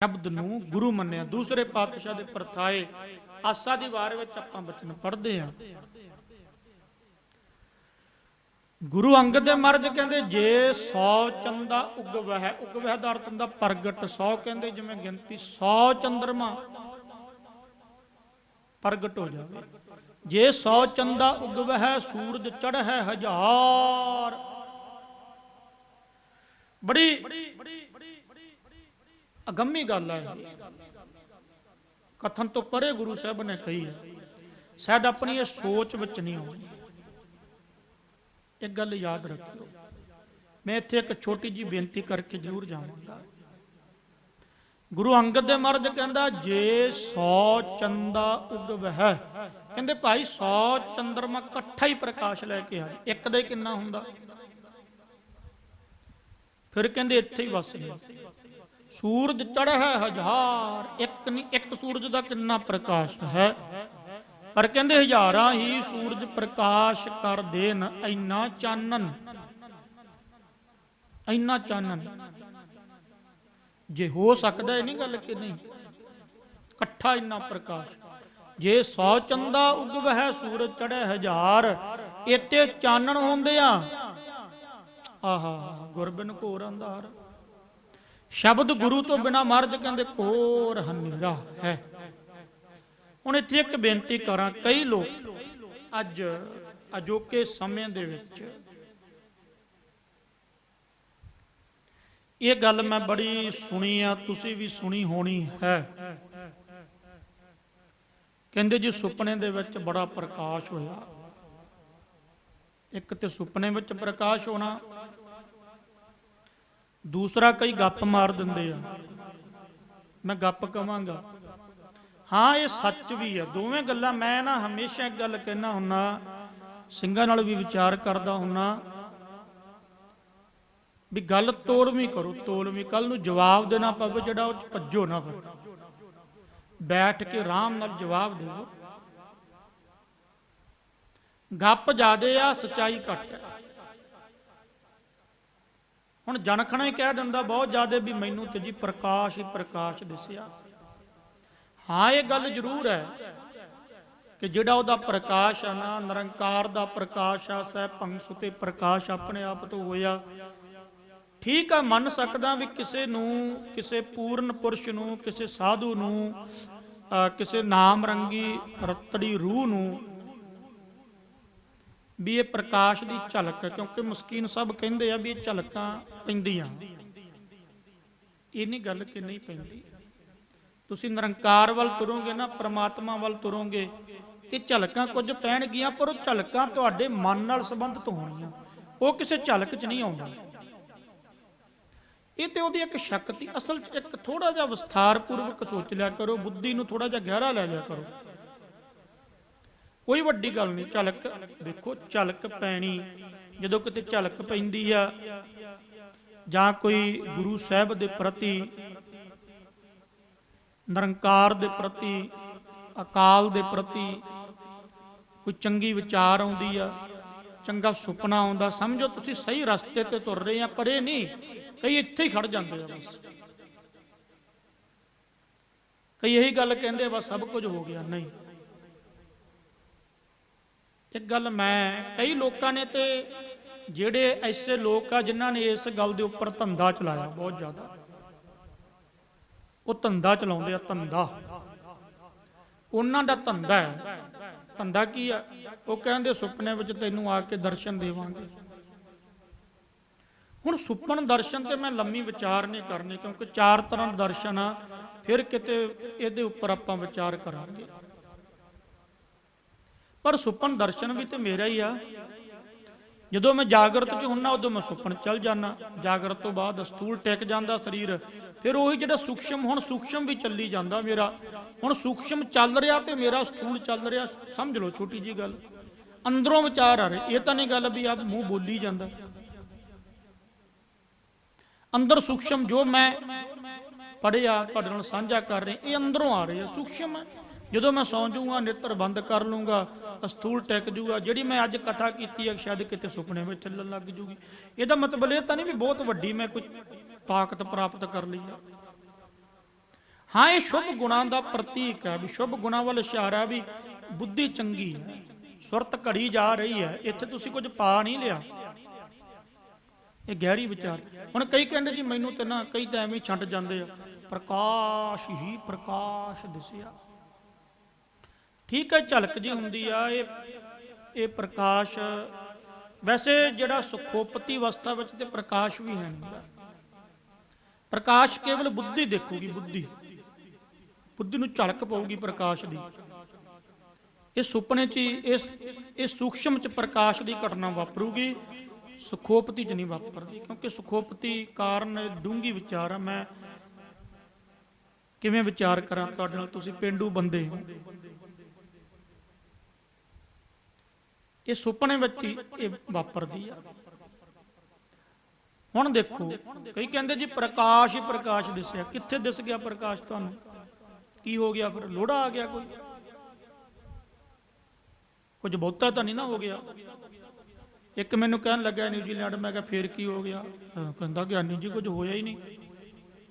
शब्द नूं गुरु मन्निया। दूसरे पातशाह दे परथाए आसा दी वार विच आपां बचन पढ़दे हां। गुरु अंगद दे महाराज कहंदे जे 100 चंदा उगवह, उगवह दा अर्थ हुंदा प्रगट। 100 कहंदे जिवें गिनती 100 चंद्रमा प्रगट हो जावे। जे 100 चंदा उगवह सूरज चढ़ है हजार। बड़ी अगम्मी गल है, कथन तो परे गुरु साहब ने कही है, शायद अपनी ये सोच विच नहीं आउंदी। एक गल याद रखियो, मैं इत्थे एक छोटी जी बेनती करके जरूर जावांगा। गुरु अंगद देव महाराज कहंदा जे 100 चंदा उगवह, कहंदे भाई 100 चंद्रमा इकट्ठा ही प्रकाश लैके आए, एक दा ही किन्ना हुंदा। फिर कहंदे इत्थे ही बस नहीं, सूरज चढ़ है हजार, एक नहीं, एक सूरज का कितना प्रकाश है, पर कहंदे हजारां ही सूरज प्रकाश कर देन इन्ना चानन, इन्ना चानन। जे हो सकता है नहीं गल कि नहीं, कट्ठा इन्ना प्रकाश। जे 100 चंदा उगवह सूरज चढ़े हजार, इत्ते चानन होंदे आ। आहा गुरबिन घोर अंधार। शब्द गुरु तो बिना महाराज कहंदे घोर हनेरा है। हुण इत्थे एक बेनती करां, कई लोग अज अजोके समय दे विच ये गल मैं बड़ी सुनी आ, तुसी भी सुनी होनी है। कहंदे जी सुपने दे विच बड़ा प्रकाश होया। एक ते सुपने विच प्रकाश होना, दूसरा कई गप मार दिंदे आ। मैं गप कवांगा, हाँ ये सच भी है, दोवें गल्लां। मैं ना हमेशा एक गल कहना हुन्ना, ਸਿੰਘਾਂ नाल भी विचार करदा हुन्ना भी गल तोलवी करो, तोलवी। कल नूं जवाब देना पवे जिहड़ा उह च भज्जो ना, फिर बैठ के आराम नाल जवाब देवो। गप ज्यादे आ, सच्चाई घट है। हुण जनखणा ही कह दिंदा बहुत ज्यादा भी मैनू ते जी प्रकाश ही प्रकाश दिसिया। हाँ ये गल जरूर है कि जिहड़ा उहदा प्रकाश है ना, निरंकार दा प्रकाश आ, सह भंग सुते प्रकाश अपने आप तो होया। ठीक है, मन सकदा भी किसे नूं, किसे पूर्ण पुरुष नूं, किसे साधु नूं, किसे नाम रंगी रतड़ी रूह नूं भी ये प्रकाश की झलक है, क्योंकि मस्कीन सब कहते हैं भी ये झलकां पैंदियां। ये नहीं गल कि नहीं पैंदी। तुसीं निरंकार वल तुरोगे ना, परमात्मा वल तुरोगे, कि झलकां कुछ पैणगियां, पर वो झलकां तुहाडे मन नाल संबंधित होणीआं, वो किसी झलक च नहीं आउंदा। ये तो ਉਹਦੀ एक शक्ति असल च एक थोड़ा जिहा विस्तारपूर्वक सोच लिया करो, बुद्धि नूं थोड़ा जिहा गहरा लै लिया करो। कोई वड्डी गल नहीं। झलक देखो, झलक पैनी जदों किते झलक पैंदी आ, जां कोई गुरु साहब दे प्रति, निरंकार दे प्रति, अकाल दे प्रति कोई चंगी विचार आउंदी आ, चंगा सुपना आउंदा, समझो तुसीं सही रस्ते ते तुर रहे आ। पर ये नहीं, कई इत्थे ही खड़ जांदे आ बस। कई यही गल कहंदे बस सब कुछ हो गया। नहीं, एक गल मैं, कई लोगों ने तो जेड़े ऐसे लोग आ जिन्हों ने इस गल के उपर धंधा चलाया बहुत ज्यादा, वो धंधा चलाते हैं। धंधा उन्हों का धंधा है। धंधा की है? वो कहते सुपने में तेनों आके दर्शन देवांगे। हुण सुपन दर्शन ते मैं लम्मी विचार नहीं करनी, क्योंकि 4 तरह दर्शन आ, फिर किते इहदे उपर आपां विचार करांगे। पर सुपन दर्शन भी तो मेरा ही आ। जदों मैं जागृत च हुन्ना उदों मैं सुपन चल जाना, जागृत तो बाद स्थूल टिक जाता शरीर, फिर वही जिहड़ा सूक्ष्म, हुण सूक्ष्म भी चली जाता मेरा। हुण सूक्ष्म चल रहा तो मेरा स्थूल चल रहा, समझ लो छोटी जी गल। अंदरों विचार आ रहे, ये तो नहीं गल भी आप मूँह बोली जाता। अंदर सूक्ष्म जो मैं पढ़िया तुहाडे नाल साझा कर रहे, ये अंदरों आ रही है, सूक्ष्म है। जदों मैं सौ जूँगा, नेत्र बंद कर लूँगा, स्थूल टिक जूगा, जिहड़ी मैं अज कथा की है शायद किते सुपने में चलन लग जूगी। यदा मतलब ये तो नहीं भी बहुत वड्डी मैं कोई ताकत प्राप्त कर ली है। हाँ, ये शुभ गुणों का प्रतीक है, भी शुभ गुणों वाल इशारा, भी बुद्धि चंगी है, सुरत घड़ी जा रही है। इत्थे तुसीं कुछ पा नहीं लिया, ये गहरी विचार। हुण कई कहंदे जी मैनूं ते ना कई तां एवें छड्ड जांदे आ, प्रकाश ही प्रकाश दिसिया। ठीक है, झलक जी हुंदी आ, ये प्रकाश वैसे जिहड़ा सुखोपति अवस्था विच ते प्रकाश भी है नहीं। प्रकाश केवल बुद्धि देखूगी, बुद्धि नूं झलक पऊगी प्रकाश दी। इस सुपने च इस सूक्ष्म च प्रकाश की घटना वापरूगी, सुखोपति च नहीं वापरदी। क्योंकि सुखोपति कारण डूंगी विचार है। मैं किवें विचार करा तुहाडे नाल, तुसीं पेंडू बंदे हो। ये सुपने विच ही वापरदी आ। हुण देखो, कई कहंदे जी प्रकाश ही प्रकाश दिसिया। कित्थे दिस गया प्रकाश तुहानूं? की हो गया फिर? लोड़ा आ गया कोई? कुछ बहुता तो नहीं ना हो गया? एक मैनू कहन लग्या न्यूजीलैंड, मैं कहा फिर की हो गया? कहंदा ज्ञानी जी कुछ होया ही नहीं।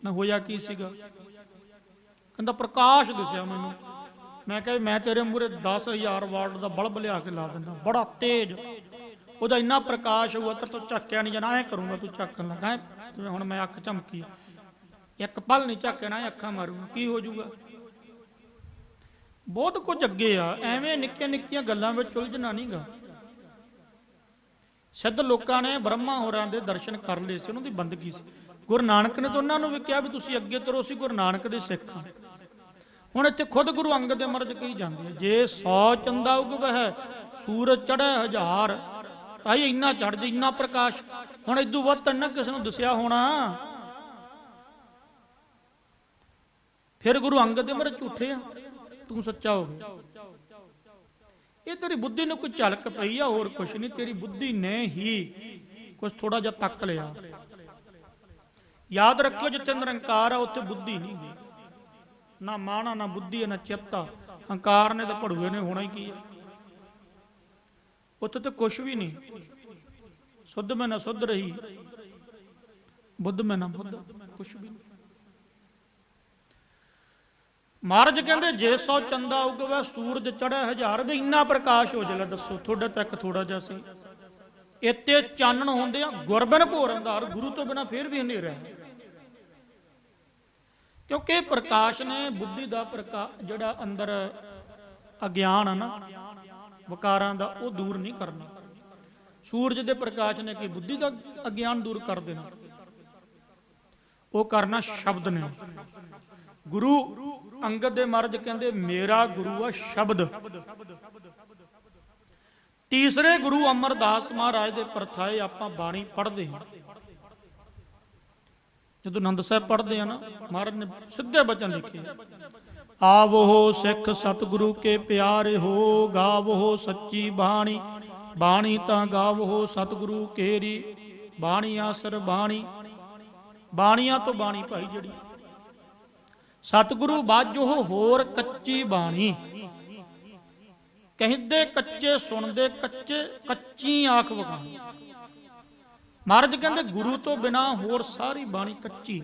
ना होया की सीगा? कहंदा प्रकाश दिसिया मैनू। मैं कहा मैं तेरे मूहरे 10,000 वाट का बल्ब लिया के ला देना, बड़ा तेज, ਉਹਦਾ ਇੰਨਾ प्रकाश हुआ तेरे तो झक्या नहीं जाना। ऐ करूँगा तू झक्कन लगा, जिवें हुण मैं अख झमकी, एक पल नहीं झक्कना, अखा मारूंगा, की हो जाऊगा? बहुत कुछ अगे आ, एवें निक्कियां निक्कियां गल्लां विच उलझना नहीं गा। सिद्ध लोगों ने ब्रह्मा होरां दे दर्शन कर लए सी, उन्हां दी बंदगी सी। गुरु नानक ने तो उन्हां नूं भी कहा भी तुसीं अगे तुरो, असीं गुरु नानक दे सिख हां। हुण इत्थे खुद गुरु अंगद दे मरज कही जांदे, जे 100 चंदा उगवै सूरज चढ़े 1000, आई इन्ना चढ़ जाए, इन्ना प्रकाश। हुण इदू वध तां ना किसे नूं दसिया होना। फिर गुरु अंगद दे मरज झूठे आ, तू सच्चा हो गया। ये तेरी बुद्धि ने कोई झलक पई आ, होर कुछ नहीं। तेरी बुद्धि ने ही कुछ थोड़ा जा तक लिया। याद रखियो, जिथे निरंकार है उत्थे बुद्धि नहीं गई। ना माना, ना बुद्धि है, ना चेता। हंकार ने तो भड़ूए ने होना ही की है, उत्थे तो कुछ भी नहीं। शुद्ध में ना शुद्ध रही, बुद्ध में ना बुद्ध, कुछ भी नहीं। महाराज कहते जे 100 चंदा उगवे सूरज चढ़े 1000, भी इन्ना प्रकाश हो जाए। दसो थोड़ा तक थोड़ा जिहा सी, इत्ते चानण होंदे आ गुर बिन घोर अंधार, गुरु तो बिना फिर भी हनेरा है। क्योंकि प्रकाश ने बुद्धि का प्रकाश जिहड़ा अंदर अज्ञान है ना विकारां दा, वो दूर नहीं करना। सूरज के प्रकाश ने कि बुद्धि का अज्ञान दूर कर देना, वो करना शब्द ने। गुरु अंगद दे महाराज कहंदे मेरा गुरु है शब्द। तीसरे गुरु अमरदास महाराज दे परथाए आपां बाणी पढ़दे हैं। जदों आनंद साहब पढ़ते हैं ना, महाराज ने सीधे वचन लिखे, आवो सिख सतगुरु के प्यारे हो, गावो सच्ची बाणी, बाणी तां गावो सतगुरु केरी, बाणी आसर बाणी। बाणियां तो बाणी भाई जिहड़ी सतगुरु बाजो होर कच्ची बाणी। कहते कच्चे सुनते कच्चे, कच्ची आंख विखाणी। महाराज कहते गुरु तो बिना होर सारी बाणी कच्ची।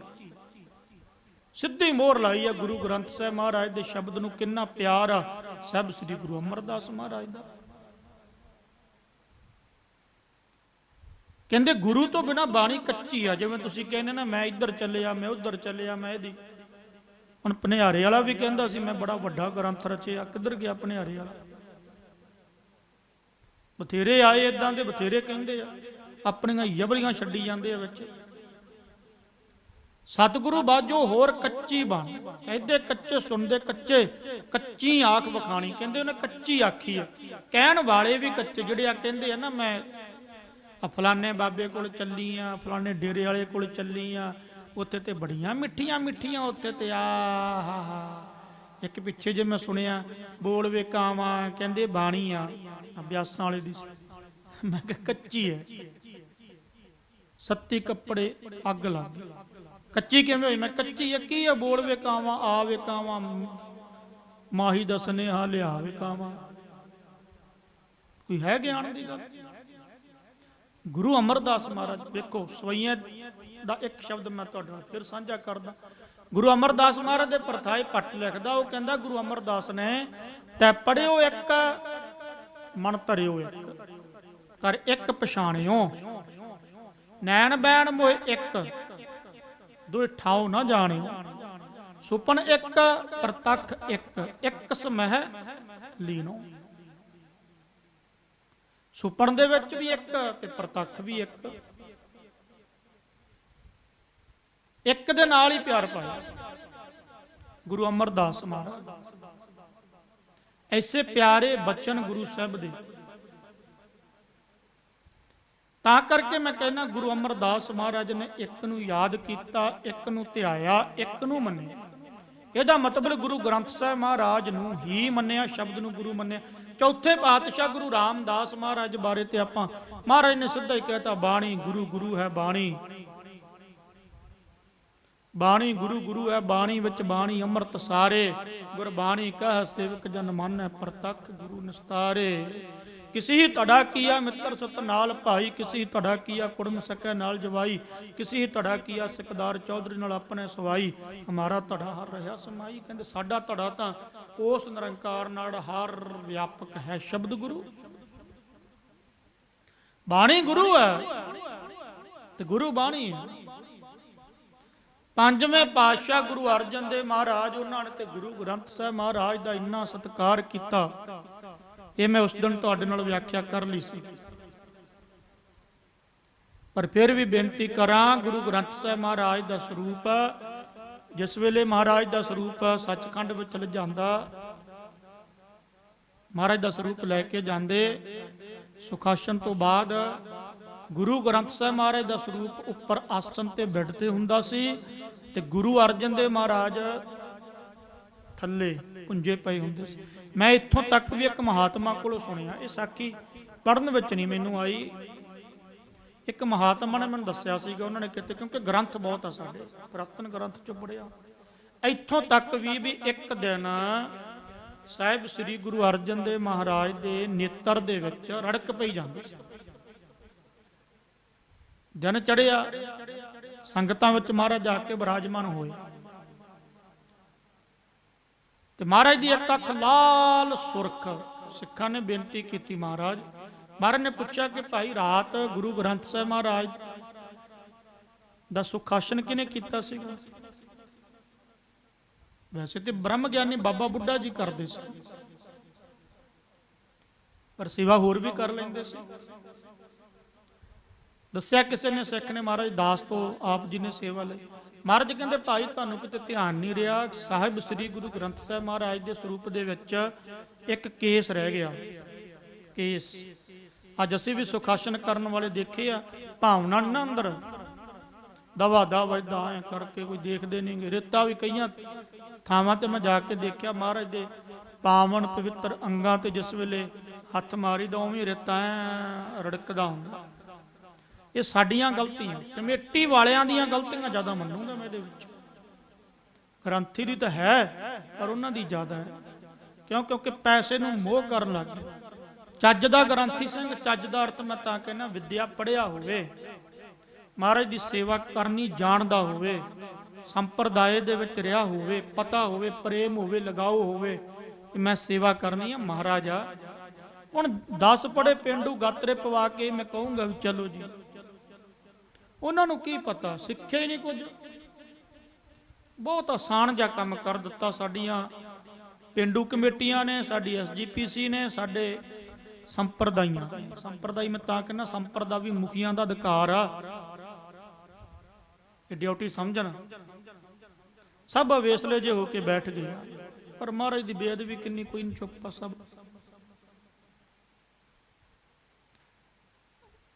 सीधी मोहर लाई है गुरु ग्रंथ साहिब महाराज के शब्द नूं। किन्ना प्यार आ साहिब श्री गुरु अमरदास महाराज दा। कहते गुरु तो बिना बाणी कच्ची आ। जिवें तुसीं कहने ना मैं इधर चलिया, मैं उधर चलिया, मैं इहदी। हुण भनिहारे वाला भी कहंदा सी मैं बड़ा वड्डा ग्रंथ रचिया, किधर गया भनिहारे वाला? बथेरे आए इदां दे, बथेरे कहंदे आ, अपनियां यबलियां छड्डी जांदे आ विच। सतगुरु बाजो होर कच्ची बाणी, कहते कच्चे सुनते कच्चे, कच्ची आंख विखाणी। कहंदे उन्हें कच्ची आखी है। कहण वाले भी कच्चे जिहड़े आ कहंदे आ ना मैं फलाने बाबे कोल चली आ, फलाने डेरे वाले कोल चली आ, उत्थे ते बड़ियां मिठियां मिठियां उत्थे ते आ हा। एक पिछे जे मैं सुनिया बोल वे कावां, कहंदे बाणी आ अभ्यासां वाले दी। मैं कहा कच्ची है, सत्ती कपड़े अग लग गई। कच्ची किवें होई? मैं कच्ची है की है? बोल वे कावां, आ वे कावां, माही दा सनेहा लिया वे कावां। कोई है ज्ञान दी गल? गुरु अमरदास महाराज देखो, सवैया दा एक शब्द मैं तुहाडे नाल फिर साझा करदा। ਗੁਰੂ ਅਮਰਦਾਸ ਮਹਾਰਾਜ ਦੇ ਪਰਥਾਈ ਪੱਟ ਲਿਖਦਾ, ਉਹ ਕਹਿੰਦਾ ਗੁਰੂ ਅਮਰਦਾਸ ਨੇ ਤੈ ਪੜਿਓ ਇੱਕ ਮਨ ਧਰਿਓ ਇੱਕ, ਕਰ ਇੱਕ ਪਛਾਣਿਓ, ਨੈਣ ਬੈਣ ਮੋਏ ਇੱਕ, ਦੁਇ ਠਾਉ ਨਾ ਜਾਣਿਓ, ਸੁਪਨ ਇੱਕ ਪ੍ਰਤੱਖ ਇੱਕ, ਇੱਕ ਸਮਹਿ ਲੀਨੋ। ਸੁਪਨ ਦੇ ਵਿੱਚ ਵੀ ਇੱਕ ਤੇ ਪ੍ਰਤੱਖ ਵੀ ਇੱਕ, ਇੱਕ ਦੇ ਨਾਲ ਹੀ ਪਿਆਰ ਪਾਇਆ ਗੁਰੂ ਅਮਰਦਾਸ ਮਹਾਰਾਜ। ਐਸੇ ਪਿਆਰੇ ਬਚਨ ਗੁਰੂ ਸਾਹਿਬ ਦੇ, ਤਾਂ ਕਰਕੇ ਮੈਂ ਕਹਿੰਦਾ ਗੁਰੂ ਅਮਰਦਾਸ ਮਹਾਰਾਜ ਨੇ ਇੱਕ ਨੂੰ ਯਾਦ ਕੀਤਾ, ਇੱਕ ਨੂੰ ਧਿਆਇਆ, ਇੱਕ ਨੂੰ ਮੰਨਿਆ। ਇਹਦਾ ਮਤਲਬ ਗੁਰੂ ਗ੍ਰੰਥ ਸਾਹਿਬ ਮਹਾਰਾਜ ਨੂੰ ਹੀ ਮੰਨਿਆ, ਸ਼ਬਦ ਨੂੰ ਗੁਰੂ ਮੰਨਿਆ। ਚੌਥੇ ਪਾਤਸ਼ਾਹ ਗੁਰੂ ਰਾਮਦਾਸ ਮਹਾਰਾਜ ਬਾਰੇ ਤੇ ਆਪਾਂ ਮਹਾਰਾਜ ਨੇ ਸਿੱਧਾ ਹੀ ਕਹਿਤਾ, ਬਾਣੀ ਗੁਰੂ ਗੁਰੂ ਹੈ ਬਾਣੀ, ਬਾਣੀ ਗੁਰੂ ਗੁਰੂ ਹੈ ਬਾਣੀ, ਵਿੱਚ ਬਾਣੀ ਅੰਮ੍ਰਿਤ ਸਾਰੇ, ਗੁਰਬਾਣੀ ਕਹਿ ਸੇਵਕ ਜਨ ਮਾਨੈ, ਪ੍ਰਤੱਖ ਗੁਰੂ ਨਿਸਤਾਰੇ। किसी ही तड़ा किया मित्र सुत नाल भाई, किसी ही तड़ा किया कुड़म सकै नाल जवाई, किसी ही तड़ा किया सिकदार चौधरी नाल अपने सवाई, हमारा तड़ा हर रहा समाई। कहते साडा तड़ा तां उस निरंकार नाल हर व्यापक है, शब्द गुरु बाणी गुरु है ते गुरु बाणी है। पंजवें पातशाह गुरु अर्जन देव महाराज उन्होंने ते गुरु ग्रंथ साहिब महाराज का इन्ना सत्कार किया, ये मैं उस दिन तुहाडे नाल व्याख्या कर ली सी, पर फिर भी बेनती करा, गुरु ग्रंथ साहिब महाराज का स्वरूप जिस वेले महाराज का स्वरूप सचखंड विच लिजांदा, महाराज का स्वरूप लैके जांदे, सुखासन तो बाद गुरु ग्रंथ साहिब महाराज का स्वरूप उपर आसन ते बेड ते हुंदा सी, ते गुरु अर्जन देव महाराज थल्ले पुंजे पए हुंदे सी। मैं इत्थों तक भी एक महात्मा कोलों सुनिया, ये साखी पढ़न विच नहीं मैनूं आई, एक महात्मा ने मैनूं दस्सिया सीगा, उन्होंने किते, क्योंकि ग्रंथ बहुत आ साडे पुरातन ग्रंथ चों पढ़िया, इत्थों तक भी एक दिन साहिब श्री गुरु अर्जन देव महाराज दे नेत्र दे विच रड़क पई जांदी सी। दिन चढ़िया, संगतां विच महाराज जाके विराजमान होए, ते महाराज दी एक अख लाल सुरख। सिखां ने बेनती की, महाराज ने पूछा कि भाई रात गुरु ग्रंथ साहिब महाराज दा सुखासन किने कीता सीगा? वैसे तो ब्रह्म ज्ञानी बाबा बुढ़ा जी करते सी, पर सेवा होर भी कर लेंदे सी। दस्सिया किसी ने सिख ने, महाराज दास तो आप जी ने सेवा ली। महाराज कहते भाई तुहानूं किते ध्यान नहीं रहा, साहिब श्री गुरु ग्रंथ साहिब महाराज के स्वरूप दे विच एक केस रह गया। केस अज असीं भी सुखासन करन वाले देखे आ, भावना ना अंदर दवा दवा इदां ऐ करके कोई देखते नहीं गे। रेता भी कई थावां ते मैं जाके देखा, महाराज दे पावन पवित्र अंगां ते जिस वेले हथ मारी दा उवें रेता ऐ रड़कदा हुंदा। ये साडियां गलतियां, कमेटी वालियां दियां गलतियां ज़्यादा मन्नूंगा मैं। ग्रंथी दी तो है पर उन्हां दी ज़्यादा है, क्यों? क्योंकि पैसे नूं मोह करन लग गए। ਚੱਜ ਦਾ ਗ੍ਰੰਥੀ ਸਿੰਘ, ਚੱਜ ਦਾ ਅਰਥ ਮੈਂ ਤਾਂ ਕਹਿੰਦਾ ਵਿਦਿਆ ਪੜ੍ਹਿਆ ਹੋਵੇ, ਮਹਾਰਾਜ ਦੀ ਸੇਵਾ ਕਰਨੀ ਜਾਣਦਾ ਹੋਵੇ, ਸੰਪਰਦਾਇ ਦੇ ਵਿੱਚ ਰਿਹਾ ਹੋਵੇ, ਪਤਾ ਹੋਵੇ, ਪ੍ਰੇਮ ਹੋਵੇ, ਲਗਾਓ ਹੋਵੇ ਕਿ ਮੈਂ ਸੇਵਾ ਕਰਨੀ ਹੈ ਮਹਾਰਾਜ ਆ। ਹੁਣ 10 ਪੜ੍ਹੇ ਪਿੰਡੂ ਗਾਤਰੇ ਪਵਾ ਕੇ ਮੈਂ ਕਹੂੰਗਾ ਵੀ ਚਲੋ ਜੀ, ਉਹਨਾਂ ਨੂੰ ਕੀ ਪਤਾ, ਸਿੱਖਿਆ ਹੀ ਨਹੀਂ ਕੁਝ। ਬਹੁਤ ਆਸਾਨ ਜਿਹਾ ਕੰਮ ਕਰ ਦਿੱਤਾ ਸਾਡੀਆਂ ਪਿੰਡੂ ਕਮੇਟੀਆਂ ਨੇ, ਸਾਡੀ SGPC ਨੇ, ਸਾਡੇ ਸੰਪਰਦਾਈਆਂ। ਸੰਪਰਦਾਈ ਮੈਂ ਤਾਂ ਕਹਿੰਦਾ ਸੰਪਰਦਾ ਵੀ ਮੁਖੀਆਂ ਦਾ ਅਧਿਕਾਰ ਆ, ਇਹ ਡਿਊਟੀ ਸਮਝਣ। ਸਭ ਅਵੇਸਲੇ ਜੇ ਹੋ ਕੇ ਬੈਠ ਗਏ, ਪਰ ਮਹਾਰਾਜ ਦੀ ਬੇਅਦਬੀ ਕਿੰਨੀ, ਕੋਈ ਨਹੀਂ ਚੁੱਪ। ਸਭ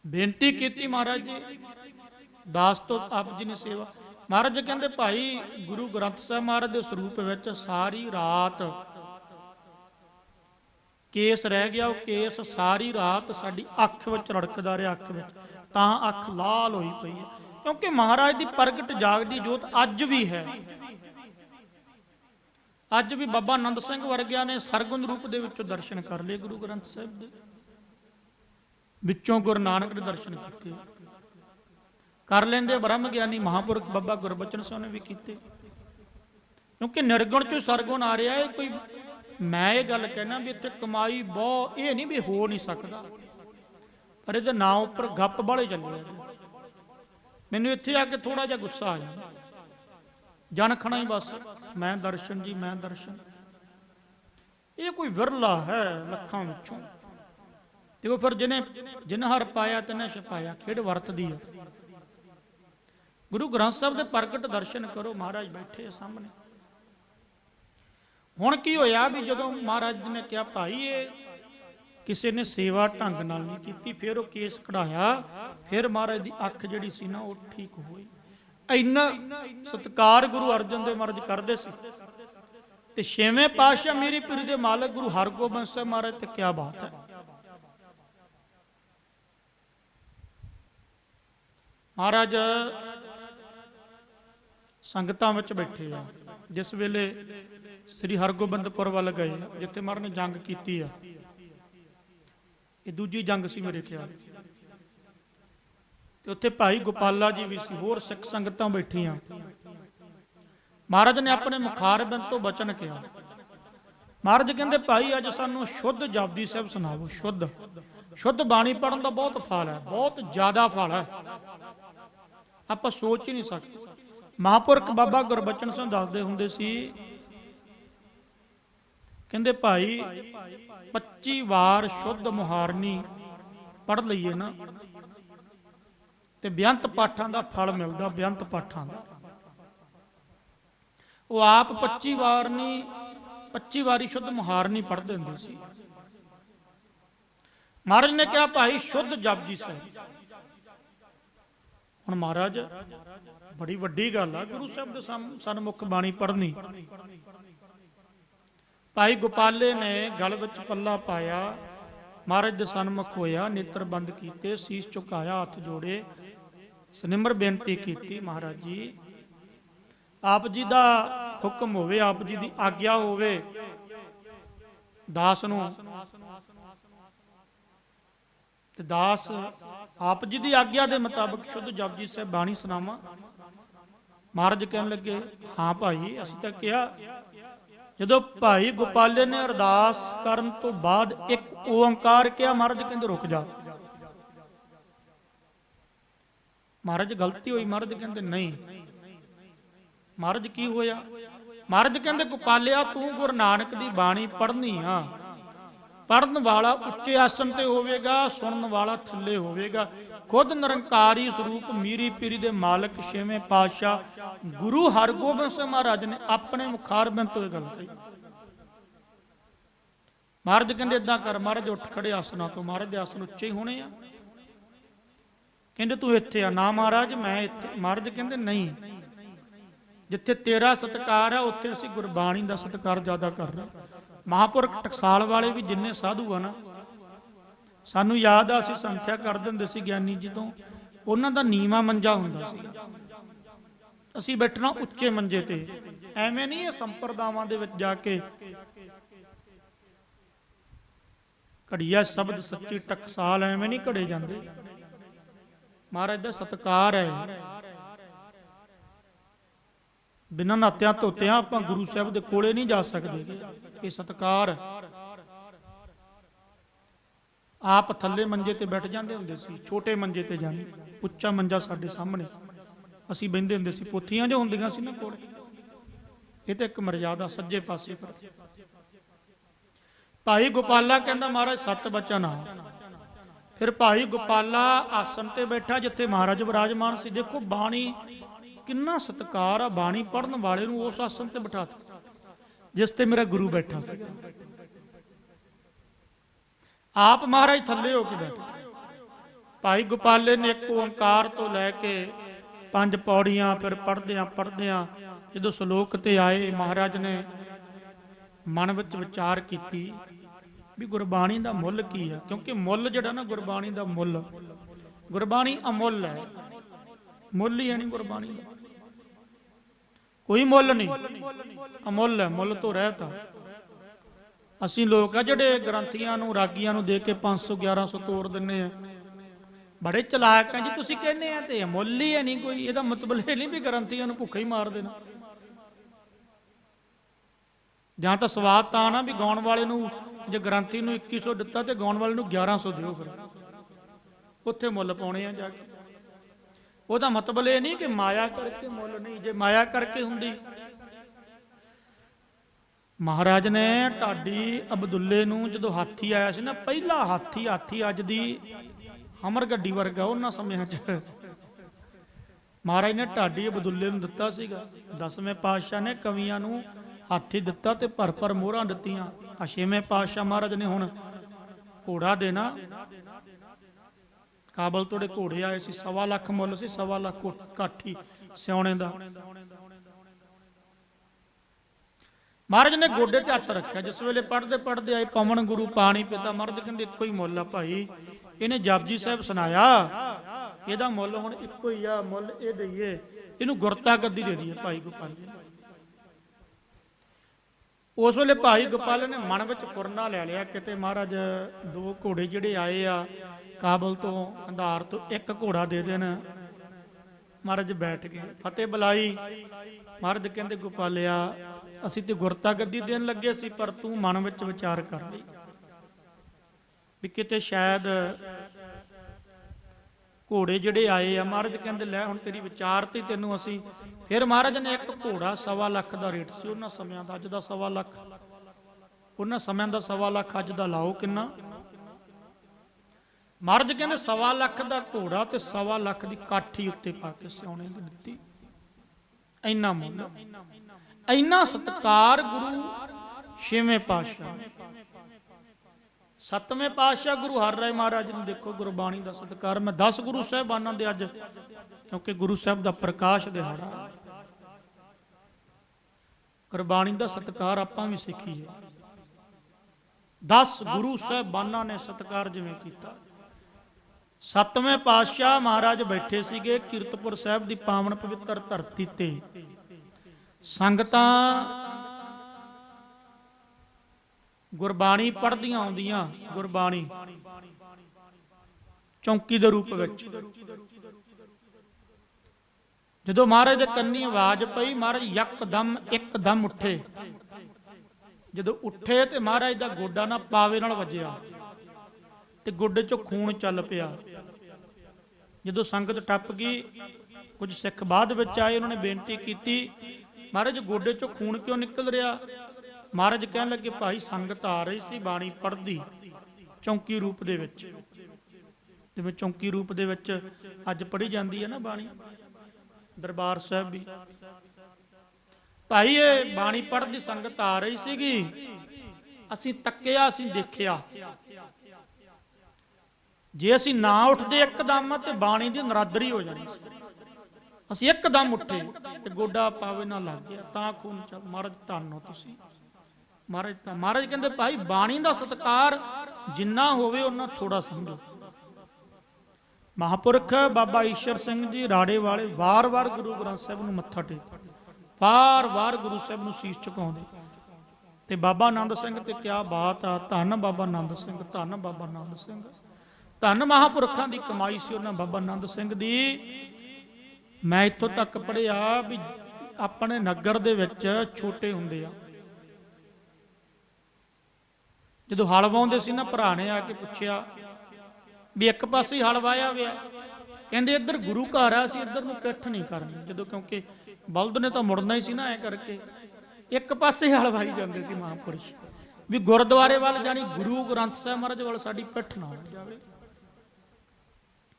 ਬੇਨਤੀ ਕੀਤੀ महाराज जी, दास तो आप जी ने सेवा। महाराज जी कहते भाई गुरु ग्रंथ साहिब महाराज के स्वरूप विच सारी रात केस रह गया। वो केस सारी रात साडी अख विच रड़कदा रहा, अख विच तां अख लाल होई पई है, क्योंकि महाराज की प्रगट जागदी जोत अज भी है। अज भी बाबा आनंद सिंह वर्गिया ने सरगुण रूप दे विचों दर्शन कर लिए गुरु ग्रंथ साहिब दे, विचों गुरु नानक दे दर्शन किए कर लेंदे। ब्रह्म ज्ञानी महापुरख बाबा गुरबचन सिंह ने भी किए। क्योंकि निर्गुण चों सरगुण आ रहा है कोई। मैं ये गल कहना भी इत्थे कमाई बहुत, ये नहीं भी हो नहीं सकता, पर ये नाम उपर गप वाले चले। मैनू इत्थे आके थोड़ा जिहा गुस्सा आ जाए, जन खना ही बस मैं दर्शन जी मैं दर्शन। ये कोई विरला है लखां विचों। देखो फिर जिन्हें हर पाया तिन्हें छपाया, खेड वरतदी है। गुरु ग्रंथ साहब के प्रगट दर्शन करो, महाराज बैठे सामने। हुण की होया भी जदों महाराज ने कहा भाई ये किसी ने सेवा ढंग नाल नहीं कीती, फिर वो केस कढ़ाया, फिर महाराज की अख जिहड़ी सी ना वो ठीक होई। इन्ना सत्कार गुरु अर्जन देव महाराज करदे सी। ते छेवें पातशाह मेरी पीरी दे मालक गुरु हरगोबिंद साहब महाराज, ते क्या बात है। महाराज संगतां विच बैठे आ, जिस वेले श्री हरगोबिंदपुर वाल गए जिथे महाराज ने जंग कीती आ, ये दूजी जंग सी मेरे ख्याल। ते उत्थे भाई गोपाला जी भी सी, होर सिख संगतां बैठियां। महाराज ने अपने मुखारबिंद तो बचन किया। महाराज कहंदे भाई अज सानू शुद्ध जापजी साहिब सुनाओ। शुद्ध शुद्ध बाणी पढ़न का बहुत फल है, बहुत ज्यादा फल है, आप सोच ही नहीं सकते। महापुरख बाबा गुरबचन सिंह दसदे हुंदे सी, कहंदे भाई 25 वार शुद्ध मुहारनी पढ़ लईए ना ते बेअंत पाठां दा फल मिलदा। बेअंत पाठां दा वो आप 25 वार नहीं 25 वारी शुद्ध मुहारनी पढ़ते हुंदे सी। महाराज ने कहा भाई शुद्ध जपजी साहिब। हुण महाराज बड़ी वड्डी गल आ गुरु साहब दे सन्मुख बाणी पढ़नी। भाई गोपाले ने गल विच पल्ला पाया, महाराज दे सन्मुख होया, नेत्र बंद कीते, शीश झुकाया, हथ जोड़े, सनिमर बेनती की, महाराज जी आप जी दा हुक्म होवे, आप जी दी आग्या होवे, दास नूं ते दास आप जी दी आग्या दे मुताबिक शुद्ध जपजी साहिब बाणी सुनावां। महाराज कहन लगे हाँ भाई असीं तां कहा। जदों भाई गोपाले ने अरदास करन तो बाद एक ओंकार कहा, महाराज कहंदे रुक जा। महाराज गलती हुई, महाराज कहंदे नहीं। महाराज की होया? महाराज कहंदे गोपालिया तू गुरु नानक दी बाणी पढ़नी आ, पढ़न वाला उच्चे आसन ते होवेगा, सुनन वाला थल्ले होवेगा। खुद निरंकारी स्वरूप मीरी पीरी दे मालक छेवें पातशाह गुरु हरगोबिंद सिंह महाराज ने अपने मुखारबिंद तो गल कही। महाराज कहंदे इदां कर, महाराज उठ खड़े आसना तो, महाराज दे आसन उच्चे ही होने आ। कहंदे तू इत्थे आ ना महाराज मैं इत्थे। महाराज कहंदे नहीं, जिथे तेरा सत्कार है उत्थे असीं गुरबाणी का सत्कार ज्यादा कर रहे। महापुरख टकसाल वाले भी जिन्ने साधु आ ना, सानू याद आ असीं संथ्या करदे हुंदे सी ज्ञानी जी तो, उन्हां दा नीवां मंजा हुंदा सी, असीं बैठना उच्चे मंजे ते। एवें नहीं ये संप्रदावां दे विच जाके घड़िया शब्द सच्ची टकसाल एवें नहीं घड़े जांदे। महाराज दा सत्कार है। बिना नात्या धोत्या आपां गुरु साहब दे कोले नहीं जा सकते। ये सत्कार आप थल्ले मंजे ते बैठ जाते हुंदे सी, छोटे मंजे ते जाने, उच्चा मंजा साडे सामने असीं बहिंदे हुंदे सी। पोथियां जो हुंदियां सी ना कोले, ये तो एक मर्यादा सज्जे पासे पर। भाई गोपाला कहंदा महाराज सत बचन आ। फिर भाई गोपाला आसन ते बैठा जिथे महाराज विराजमान सी। देखो बाणी किन्ना सत्कार आ, बाणी पढ़न वाले नूं उस आसन ते बिठाता जिस ते मेरा गुरु बैठा सी। आप महाराज थल्ले हो के बैठे। भाई गोपाले ने एक ओंकार तो लैके 5 पौड़ियां फिर पढ़दियां जो सलोक ते आए, महाराज ने मन विच विचार कीती भी गुरबाणी दा मुੱਲ की है। क्योंकि मुੱਲ जिहड़ा ना गुरबाणी दा मुੱਲ, गुरबाणी अमुੱਲ है, मुੱਲ ही है नहीं गुरबाणी दा, कोई मुੱਲ नहीं, अमुੱਲ है, मुੱਲ तो रहता। असीं लोग आ जिहड़े ग्रंथियां नूं रागियां नूं दे के 500-1100 तोड़ दिंने आ, बड़े चलाक हैं जी। तुसीं कहने आ ते अमुੱਲ ही है नहीं कोई, इहदा मतलब ये नहीं भी ग्रंथियां नूं भुक्खा ही मार देना। ਜਾਂ ਤਾਂ ਸਵਾਦ ਤਾਂ ਨਾ ਵੀ ਗਾਉਣ ਵਾਲੇ ਨੂੰ ਜੇ ਗ੍ਰੰਥੀ ਨੂੰ 2100 ਦਿੱਤਾ ਤੇ ਗਾਉਣ ਵਾਲੇ ਨੂੰ 1100 ਦਿਓ, ਫਿਰ ਉੱਥੇ ਮੁੱਲ ਪਾਉਣੇ ਆ ਜਾ ਕੇ। ਉਹਦਾ ਮਤਲਬ ਇਹ ਨਹੀਂ ਕਿ ਮਾਇਆ ਕਰਕੇ ਮੁੱਲ ਨਹੀਂ। ਜੇ ਮਾਇਆ ਕਰਕੇ ਹੁੰਦੀ, ਮਹਾਰਾਜ ਨੇ ਢਾਡੀ ਅਬਦੁੱਲੇ ਨੂੰ ਜਦੋਂ ਹਾਥੀ ਆਇਆ ਸੀ ਨਾ, ਪਹਿਲਾ ਹਾਥੀ ਅੱਜ ਦੀ ਹਮਰ ਗੱਡੀ ਵਰਗਾ ਉਹਨਾਂ ਸਮਿਆਂ 'ਚ ਮਹਾਰਾਜ ਨੇ ਢਾਡੀ ਅਬਦੁੱਲੇ ਨੂੰ ਦਿੱਤਾ ਸੀਗਾ। 10ਵੇਂ ਪਾਤਸ਼ਾਹ ਨੇ ਕਵੀਆਂ ਨੂੰ ਹਾਥੀ ਦਿੱਤਾ ਤੇ ਭਰ ਮੋਹਰਾਂ ਦਿੱਤੀਆਂ। ਆ 6ਵੇਂ ਪਾਤਸ਼ਾਹ ਮਹਾਰਾਜ ਨੇ ਹੁਣ ਘੋੜਾ ਦੇਣਾ। ਕਾਬਲ ਤੋਂ ਘੋੜੇ ਆਏ ਸੀ, 1.25 ਲੱਖ ਮੁੱਲ ਸੀ, 1.25 ਲੱਖ ਕਾਠੀ ਸਿਉਣੇ ਦਾ। ਮਹਾਰਾਜ ਨੇ ਗੋਡੇ ਤੇ ਹੱਥ ਰੱਖਿਆ। ਜਿਸ ਵੇਲੇ ਪੜਦੇ ਆਏ ਪਵਨ ਗੁਰੂ ਪਾਣੀ ਪਿਤਾ, ਮਹਾਰਾਜ ਕਹਿੰਦੇ ਇੱਕੋ ਹੀ ਮੁੱਲ ਆ ਭਾਈ, ਇਹਨੇ ਜਪਜੀ ਸਾਹਿਬ ਸੁਣਾਇਆ, ਇਹਦਾ ਮੁੱਲ ਹੁਣ ਇੱਕੋ ਹੀ ਆ, ਮੁੱਲ ਇਹ ਦਈਏ, ਇਹਨੂੰ ਗੁਰਤਾ ਗੱਦੀ ਦੇ ਦਈਏ ਭਾਈ ਗੋਪਾਲ ਜੀ। ਉਸ ਵੇਲੇ ਭਾਈ ਗੋਪਾਲ ਨੇ ਮਨ ਵਿੱਚ ਫੁਰਨਾ ਲੈ ਲਿਆ, ਕਿਤੇ ਮਹਾਰਾਜ 2 ਘੋੜੇ ਜਿਹੜੇ ਆਏ ਆ ਕਾਬਲ ਤੋਂ, ਕੰਧਾਰ ਤੋਂ, 1 ਘੋੜਾ ਦੇ ਦੇਣ। ਮਹਾਰਾਜ ਬੈਠ ਗਏ, ਫਤਿਹ ਬੁਲਾਈ। ਮਹਾਰਾਜ ਕਹਿੰਦੇ ਗੋਪਾਲਿਆ, ਅਸੀਂ ਤੇ ਗੁਰਤਾ ਗੱਦੀ ਦੇਣ ਲੱਗੇ ਸੀ, ਪਰ ਤੂੰ ਮਨ ਵਿੱਚ ਵਿਚਾਰ ਕਰ ਲਈ ਵੀ ਕਿਤੇ ਸ਼ਾਇਦ ਘੋੜੇ ਜਿਹੜੇ ਆਏ ਆ। ਮਹਾਰਾਜ ਕਹਿੰਦੇ ਲੈ ਹੁਣ ਤੇਰੀ ਵਿਚਾਰ ਤੇ ਤੈਨੂੰ ਅਸੀਂ। ਫਿਰ ਮਹਾਰਾਜ ਨੇ 1 ਘੋੜਾ 1.25 ਲੱਖ ਦਾ ਰੇਟ ਸੀ ਉਹਨਾਂ ਸਮਿਆਂ ਦਾ, ਅੱਜ ਦਾ 1.25 ਲੱਖ। ਉਹਨਾਂ ਸਮਿਆਂ ਦਾ 1.25 ਲੱਖ, ਅੱਜ ਦਾ ਲਾਓ ਕਿੰਨਾ। ਮਹਾਰਾਜ ਕਹਿੰਦੇ 1.25 ਲੱਖ ਦਾ ਘੋੜਾ ਤੇ 1.25 ਲੱਖ ਦੀ ਕਾਠੀ ਉੱਤੇ ਪਾ ਕੇ ਸਿਉਣੇ ਦੀ ਦਿੱਤੀ। ਇੰਨਾ ਮੁੱਲ, ਇੰਨਾ ਸਤਿਕਾਰ ਗੁਰੂ 6ਵੇਂ ਪਾਤਸ਼ਾਹ। 7ਵੇਂ ਪਾਤਸ਼ਾਹ ਗੁਰੂ ਹਰਿ ਰਾਏ ਮਹਾਰਾਜ ਨੂੰ ਦੇਖੋ, ਗੁਰਬਾਣੀ ਦਾ ਸਤਿਕਾਰ। ਮੈਂ 10 ਗੁਰੂ ਸਾਹਿਬਾਨਾਂ ਦੇ ਅੱਜ, ਕਿਉਂਕਿ ਗੁਰੂ ਸਾਹਿਬ ਦਾ ਪ੍ਰਕਾਸ਼ ਦਿਹਾੜਾ, ਗੁਰਬਾਣੀ ਦਾ ਸਤਿਕਾਰ ਆਪਾਂ ਵੀ ਸਿੱਖੀਏ। 10 ਗੁਰੂ ਸਾਹਿਬਾਨਾਂ ਨੇ ਸਤਿਕਾਰ ਜਿਵੇਂ ਕੀਤਾ। 7ਵੇਂ ਪਾਤਸ਼ਾਹ ਮਹਾਰਾਜ ਬੈਠੇ ਸੀਗੇ ਕੀਰਤਪੁਰ ਸਾਹਿਬ ਦੀ ਪਾਵਨ ਪਵਿੱਤਰ ਧਰਤੀ ਤੇ। ਸੰਗਤਾਂ ਗੁਰਬਾਣੀ ਪੜ੍ਹਦੀਆਂ ਆਉਂਦੀਆਂ, ਗੁਰਬਾਣੀ ਚੌਂਕੀ ਦੇ ਰੂਪ ਵਿੱਚ। ਜਦੋਂ ਮਹਾਰਾਜ ਦੇ ਕੰਨੀ ਆਵਾਜ਼ ਪਈ, ਮਹਾਰਾਜ ਇੱਕਦਮ ਉੱਠੇ। ਜਦੋਂ ਉੱਠੇ ਤੇ ਮਹਾਰਾਜ ਦਾ ਗੋਡਾ ਨਾ ਪਾਵੇ ਨਾਲ ਵੱਜਿਆ ਤੇ ਗੋਡੇ ਚੋਂ ਖੂਨ ਚੱਲ ਪਿਆ। ਜਦੋਂ ਸੰਗਤ ਟੱਪ ਗਈ, ਕੁਝ ਸਿੱਖ ਬਾਅਦ ਵਿੱਚ ਆਏ, ਉਹਨਾਂ ਨੇ ਬੇਨਤੀ ਕੀਤੀ, ਮਹਾਰਾਜ ਗੋਡੇ ਚੋਂ ਖੂਨ ਕਿਉਂ ਨਿਕਲ ਰਿਹਾ। ਮਹਾਰਾਜ ਕਹਿਣ ਲੱਗੇ, ਭਾਈ ਸੰਗਤ ਆ ਰਹੀ ਸੀ ਬਾਣੀ ਪੜ੍ਹਦੀ ਚੌਂਕੀ ਰੂਪ ਦੇ ਵਿੱਚ, ਜਿਵੇਂ ਚੌਂਕੀ ਰੂਪ ਦੇ ਵਿੱਚ ਅੱਜ ਪੜ੍ਹੀ ਜਾਂਦੀ ਹੈ ਨਾ ਬਾਣੀ ਦਰਬਾਰ ਸਾਹਿਬ ਵੀ। ਭਾਈ ਇਹ ਬਾਣੀ ਪੜ੍ਹਦੀ ਸੰਗਤ ਆ ਰਹੀ ਸੀਗੀ, ਅਸੀਂ ਤੱਕਿਆ, ਅਸੀਂ ਦੇਖਿਆ, ਜੇ ਅਸੀਂ ਨਾ ਉੱਠਦੇ ਇੱਕਦਮ ਤੇ ਬਾਣੀ ਦੀ ਨਰਾਦਰੀ ਹੋ ਜਾਣੀ ਸੀ। ਅਸੀਂ ਇੱਕਦਮ ਉੱਠੇ ਤੇ ਗੋਡਾ ਪਾਵੇ ਨਾਲ ਲੱਗ ਗਿਆ, ਤਾਂ ਖੂਨ ਚੱਲ। ਮਹਾਰਾਜ ਧੰਨ ਹੋ ਤੁਸੀਂ। ਮਹਾਰਾਜ ਕਹਿੰਦੇ ਭਾਈ ਬਾਣੀ ਦਾ ਸਤਿਕਾਰ ਜਿੰਨਾ ਹੋਵੇ ਉਹਨਾਂ ਥੋੜਾ ਸਮਝੋ। ਮਹਾਪੁਰਖ ਬਾਬਾ ਈਸ਼ਰ ਸਿੰਘ ਜੀ ਰਾੜੇ ਵਾਲੇ ਵਾਰ-ਵਾਰ ਗੁਰੂ ਗ੍ਰੰਥ ਸਾਹਿਬ ਨੂੰ ਮੱਥਾ ਟੇਕ, ਵਾਰ-ਵਾਰ ਗੁਰੂ ਸਾਹਿਬ ਨੂੰ ਸੀਸ ਝੁਕਾਉਂਦੇ। ਤੇ ਬਾਬਾ ਆਨੰਦ ਸਿੰਘ ਤੇ ਕਿਆ ਬਾਤ ਆ, ਧੰਨ ਬਾਬਾ ਆਨੰਦ ਸਿੰਘ, ਧੰਨ ਬਾਬਾ ਆਨੰਦ ਸਿੰਘ, ਧੰਨ ਮਹਾਪੁਰਖਾਂ ਦੀ ਕਮਾਈ ਸੀ ਉਹਨਾਂ ਬਾਬਾ ਆਨੰਦ ਸਿੰਘ ਦੀ। ਮੈਂ ਇੱਥੋਂ ਤੱਕ ਪੜ੍ਹਿਆ ਵੀ ਆਪਣੇ ਨਗਰ ਦੇ ਵਿੱਚ ਛੋਟੇ ਹੁੰਦੇ ਆ, ਜਦੋਂ ਹਲ ਵਾਉਂਦੇ ਸੀ ਨਾ, ਭਰਾ ਨੇ ਆ ਕੇ ਪੁੱਛਿਆ ਵੀ ਇੱਕ ਪਾਸੇ ਹੀ ਹਲ ਵਾਇਆ ਹੋਇਆ, ਕਹਿੰਦੇ ਇੱਧਰ ਗੁਰੂ ਘਰ ਆ, ਅਸੀਂ ਇੱਧਰ ਨੂੰ ਪਿੱਠ ਨਹੀਂ ਕਰਨੀ। ਜਦੋਂ ਕਿਉਂਕਿ ਬਲਦ ਨੇ ਤਾਂ ਮੁੜਨਾ ਹੀ ਸੀ ਨਾ, ਐ ਕਰਕੇ ਇੱਕ ਪਾਸੇ ਹਲ ਵਾਈ ਜਾਂਦੇ ਸੀ ਮਹਾਂਪੁਰਸ਼, ਵੀ ਗੁਰਦੁਆਰੇ ਵੱਲ ਜਾਣੀ ਗੁਰੂ ਗ੍ਰੰਥ ਸਾਹਿਬ ਮਹਾਰਾਜ ਵੱਲ ਸਾਡੀ ਪਿੱਠ ਨਾ ਹੋ ਜਾਵੇ,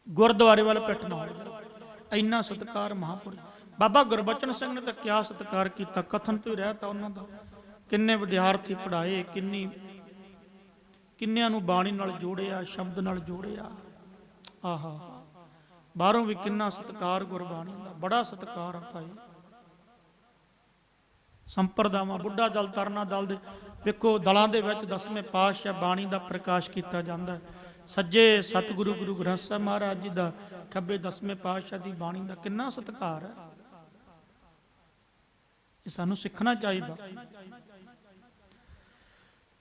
ਗੁਰਦੁਆਰੇ ਵੱਲ ਪਿੱਠ ਨਾ ਹੋ ਜਾਵੇ। ਇੰਨਾ ਸਤਿਕਾਰ ਮਹਾਂਪੁਰਸ਼। ਬਾਬਾ ਗੁਰਬਚਨ ਸਿੰਘ ਨੇ ਤਾਂ ਕਿਆ ਸਤਿਕਾਰ ਕੀਤਾ, ਕਥਨ ਤੋਂ ਹੀ ਰਹਿਤਾ ਉਹਨਾਂ ਦਾ। ਕਿੰਨੇ ਵਿਦਿਆਰਥੀ ਪੜ੍ਹਾਏ, ਕਿੰਨਿਆਂ ਨੂੰ ਬਾਣੀ ਨਾਲ ਜੋੜਿਆ, ਸ਼ਬਦ ਨਾਲ ਜੋੜਿਆ। ਆਹਾ, ਬਾਹਰੋਂ ਵੀ ਕਿੰਨਾ ਸਤਿਕਾਰ ਗੁਰਬਾਣੀ ਦਾ, ਬੜਾ ਸਤਿਕਾਰ ਆ ਭਾਈ। ਸੰਪਰਦਾਵਾਂ, ਬੁੱਢਾ ਦਲ, ਤਰਨਾ ਦਲ ਦੇ ਵੇਖੋ ਦਲਾਂ ਦੇ ਵਿੱਚ 10ਵੇਂ ਪਾਤਸ਼ਾਹ ਬਾਣੀ ਦਾ ਪ੍ਰਕਾਸ਼ ਕੀਤਾ ਜਾਂਦਾ ਹੈ। ਸੱਜੇ ਸਤਿਗੁਰੂ ਗੁਰੂ ਗ੍ਰੰਥ ਸਾਹਿਬ ਮਹਾਰਾਜ ਜੀ ਦਾ, ਖੱਬੇ 10ਵੇਂ ਪਾਤਸ਼ਾਹ ਦੀ ਬਾਣੀ ਦਾ ਕਿੰਨਾ ਸਤਿਕਾਰ ਹੈ। ਇਹ ਸਾਨੂੰ ਸਿੱਖਣਾ ਚਾਹੀਦਾ।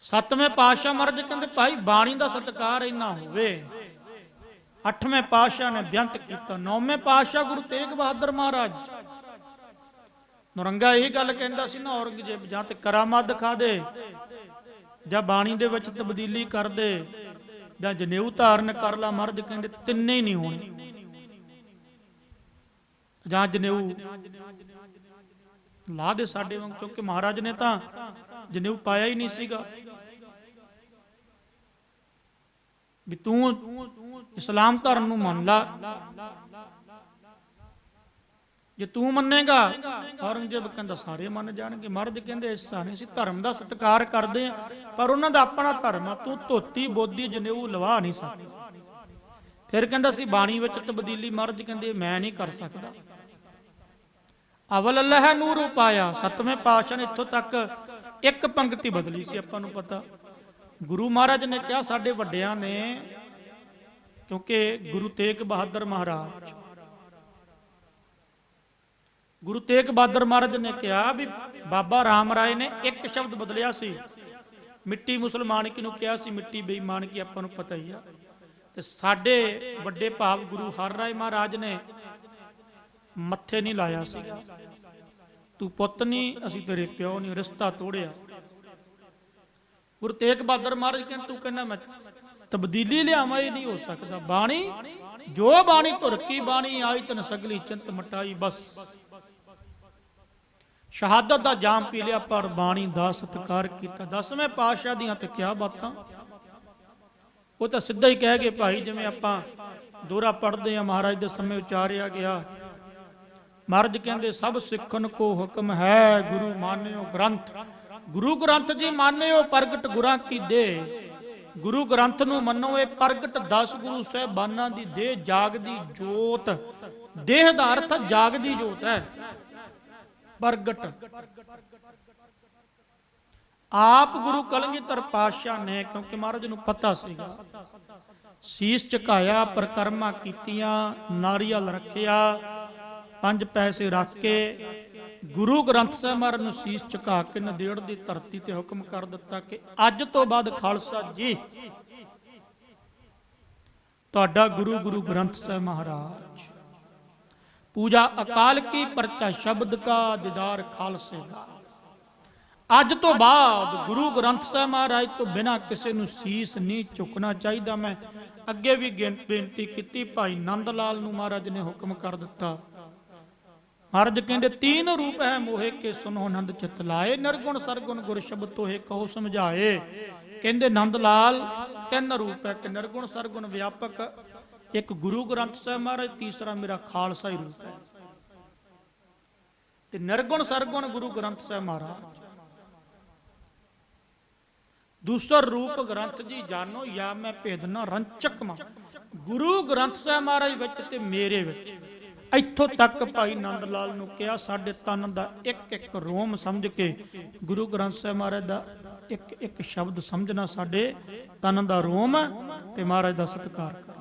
7ਵੇਂ ਪਾਤਸ਼ਾਹ ਮਹਾਰਾਜ ਕਹਿੰਦੇ ਭਾਈ ਬਾਣੀ ਦਾ ਸਤਿਕਾਰ ਇੰਨਾ ਹੋਵੇ। 8ਵੇਂ ਪਾਤਸ਼ਾਹ ਨੇ ਬੇਅੰਤ ਕੀਤਾ। 9ਵੇਂ ਪਾਤਸ਼ਾਹ ਗੁਰੂ ਤੇਗ ਬਹਾਦਰ ਮਹਾਰਾਜ, ਨੌਰੰਗਾ ਇਹ ਗੱਲ ਕਹਿੰਦਾ ਸੀ ਨਾ, ਔਰੰਗਜ਼ੇਬ ਜਾਂ ਤੇ ਕਰਾਮਾਤ ਦਿਖਾ ਦੇ, ਜਾਂ ਬਾਣੀ ਦੇ ਵਿੱਚ ਤਬਦੀਲੀ ਕਰ ਦੇ, ਜਾਂ ਜਨੇਊ ਧਾਰਨ ਕਰ ਲਾ। ਮਹਾਰਾਜ ਕਹਿੰਦੇ ਤਿੰਨੇ ਹੀ ਨਹੀਂ ਹੋਣੇ। ਜਾਂ ਜਨੇਊ ਲਾ ਦੇ ਸਾਡੇ ਵਾਂਗ, ਕਿਉਂਕਿ ਮਹਾਰਾਜ ਨੇ ਤਾਂ ਜਨੇਊ ਪਾਇਆ ਹੀ ਨਹੀਂ ਸੀਗਾ। ਵੀ ਤੂੰ ਇਸਲਾਮ ਧਰਮ ਨੂੰ ਮੰਨ ਲਾ, ਜੇ ਤੂੰ ਮੰਨੇਗਾ। ਔਰੰਗਜ਼ੇਬ ਕਹਿੰਦਾ ਸਾਰੇ ਮੰਨ ਜਾਣਗੇ। ਮਹਾਰਾਜ ਕਹਿੰਦੇ ਐਸਾ ਨਹੀਂ, ਸੀ ਧਰਮ ਦਾ ਸਤਿਕਾਰ ਕਰਦੇ ਆ, ਪਰ ਉਹਨਾਂ ਦਾ ਆਪਣਾ ਧਰਮ ਆ, ਤੂੰ ਧੋਤੀ ਬੋਦੀ ਜਨੇਊ ਲਵਾ ਨਹੀਂ ਸਕਦਾ। ਫਿਰ ਕਹਿੰਦਾ ਸੀ ਬਾਣੀ ਵਿੱਚ ਤਬਦੀਲੀ। ਮਹਾਰਾਜ ਕਹਿੰਦੇ ਮੈਂ ਨਹੀਂ ਕਰ ਸਕਦਾ। ਅਵਲ ਅੱਲਾਹ ਨੂਰ ਉਪਾਇਆ। ਸਤਵੇਂ ਪਾਤਸ਼ਾਹ ਨੇ ਇੱਥੋਂ ਤੱਕ ਇੱਕ ਪੰਕਤੀ ਬਦਲੀ ਸੀ, ਆਪਾਂ ਨੂੰ ਪਤਾ। ਗੁਰੂ ਮਹਾਰਾਜ ਨੇ ਕਿਹਾ, ਸਾਡੇ ਵੱਡਿਆਂ ਨੇ, ਕਿਉਂਕਿ ਗੁਰੂ ਤੇਗ ਬਹਾਦਰ ਮਹਾਰਾਜ, ਗੁਰੂ ਤੇਗ ਬਹਾਦਰ ਮਹਾਰਾਜ ਨੇ ਕਿਹਾ ਵੀ ਬਾਬਾ ਰਾਮ ਰਾਏ ਨੇ ਇੱਕ ਸ਼ਬਦ ਬਦਲਿਆ ਸੀ। ਮਿੱਟੀ ਮੁਸਲਮਾਨਕੀ ਨੂੰ ਕਿਹਾ ਸੀ, ਮਿੱਟੀ ਬੇਈਮਾਨਕੀ ਆਪਾਂ ਨੂੰ ਪਤਾ ਹੀ ਆ। ਤੇ ਸਾਡੇ ਵੱਡੇ ਭਾਵ ਗੁਰੂ ਹਰ ਰਾਏ ਮਹਾਰਾਜ ਨੇ ਮੱਥੇ ਨਹੀਂ ਲਾਇਆ ਸੀਗਾ, ਤੂੰ ਪੁੱਤ ਨਹੀਂ, ਅਸੀਂ ਤੇਰੇ ਪਿਓ ਨਹੀਂ, ਰਿਸ਼ਤਾ ਤੋੜਿਆ। ਗੁਰੂ ਤੇਗ ਬਹਾਦਰ ਮਹਾਰਾਜ ਕਹਿੰਦੇ ਤੂੰ ਕਹਿੰਦਾ ਮੈਂ ਤਬਦੀਲੀ ਲਿਆਵਾਂ, ਇਹ ਨਹੀਂ ਹੋ ਸਕਦਾ। ਬਾਣੀ ਜੋ ਬਾਣੀ ਧੁਰ ਕੀ ਬਾਣੀ ਆਈ, ਤਨ ਸਗਲੀ ਚਿੰਤ ਮਟਾਈ। ਬਸ ਸ਼ਹਾਦਤ ਦਾ ਜਾਮ ਪੀ ਲਿਆ, ਪਰ ਬਾਣੀ ਦਾ ਸਤਿਕਾਰ ਕੀਤਾ। 10ਵੇਂ ਪਾਤਸ਼ਾਹ ਦੀਆਂ ਤੇ ਕਿਆ ਬਾਤਾਂ। ਉਹ ਤਾਂ ਸਿੱਧਾ ਹੀ ਕਹਿ ਗਏ ਭਾਈ, ਜਿਵੇਂ ਆਪਾਂ ਦੋਹਰਾ ਪੜ੍ਹਦੇ ਆ, ਮਹਾਰਾਜ ਦੇ ਸਮੇਂ ਉਚਾਰਿਆ ਗਿਆ। ਮਹਾਰਾਜ ਕਹਿੰਦੇ ਸਭ ਸਿੱਖਣ ਕੋ ਹੁਕਮ ਹੈ, ਗੁਰੂ ਮਾਨਿਓ ਗ੍ਰੰਥ। ਗੁਰੂ ਗ੍ਰੰਥ ਜੀ ਮਾਨਿਓ, ਪ੍ਰਗਟ ਗੁਰਾਂ ਕੀ ਦੇ। ਗੁਰੂ ਗ੍ਰੰਥ ਨੂੰ ਮੰਨੋ, ਇਹ ਪ੍ਰਗਟ 10 ਗੁਰੂ ਸਾਹਿਬਾਨਾਂ ਦੀ ਦੇਹ, ਜਾਗਦੀ ਜੋਤ। ਦੇਹ ਦਾ ਅਰਥ ਜਾਗਦੀ ਜੋਤ ਹੈ, ਪ੍ਰਗਟ। ਆਪ ਗੁਰੂ ਕਲਗੀਧਰ ਪਾਤਸ਼ਾਹ ਨੇ, ਕਿਉਂਕਿ ਮਹਾਰਾਜ ਨੂੰ ਪਤਾ ਸੀਗਾ, ਸੀਸ ਝੁਕਾਇਆ, ਪਰਿਕਰਮਾ ਕੀਤੀਆਂ, ਨਾਰੀਅਲ ਰੱਖਿਆ, 5 ਪੈਸੇ ਰੱਖ ਕੇ ਗੁਰੂ ਗ੍ਰੰਥ ਸਾਹਿਬ ਮਹਾਰਾਜ ਨੂੰ ਸੀਸ ਝੁਕਾ ਕੇ ਨੰਦੇੜ ਦੀ ਧਰਤੀ ਤੇ ਹੁਕਮ ਕਰ ਦਿੱਤਾ ਕਿ ਅੱਜ ਤੋਂ ਬਾਅਦ ਖਾਲਸਾ ਜੀ ਤੁਹਾਡਾ ਗੁਰੂ ਗੁਰੂ ਗ੍ਰੰਥ ਸਾਹਿਬ ਮਹਾਰਾਜ। पूजा अकाल की परचा शब्द का दीदार खालसे दा। अज तो बाद गुरु ग्रंथ साहिब महाराज तो बिना किसी नूं सीस नहीं झुकना चाहिए। मैं अगे भी बेनती की, भाई नंद लाल नूं महाराज ने हुक्म कर दिता। महाराज कहते 3 रूप है मोहे के सुनो नंद चित लाए, निर्गुण सरगुण गुर शब्द तोहे कहो समझाए। कहते नंद लाल 3 रूप है कि निर्गुण सरगुण व्यापक, एक गुरु ग्रंथ साहिब महाराज, तीसरा मेरा खालसा ही रूप है। ते निर्गुण सरगुण गुरु ग्रंथ साहिब महाराज। दूसरा रूप ग्रंथ जी जानो या मैं भेदना रंचक मां। गुरु ग्रंथ साहिब महाराज विच ते मेरे विच इत्थों तक भाई नंद लाल नूं कहा, साडे तन दा एक एक रोम समझ के गुरु ग्रंथ साहिब महाराज दा एक एक शब्द समझना साडे तन दा रोम ते महाराज दा सत्कार करना।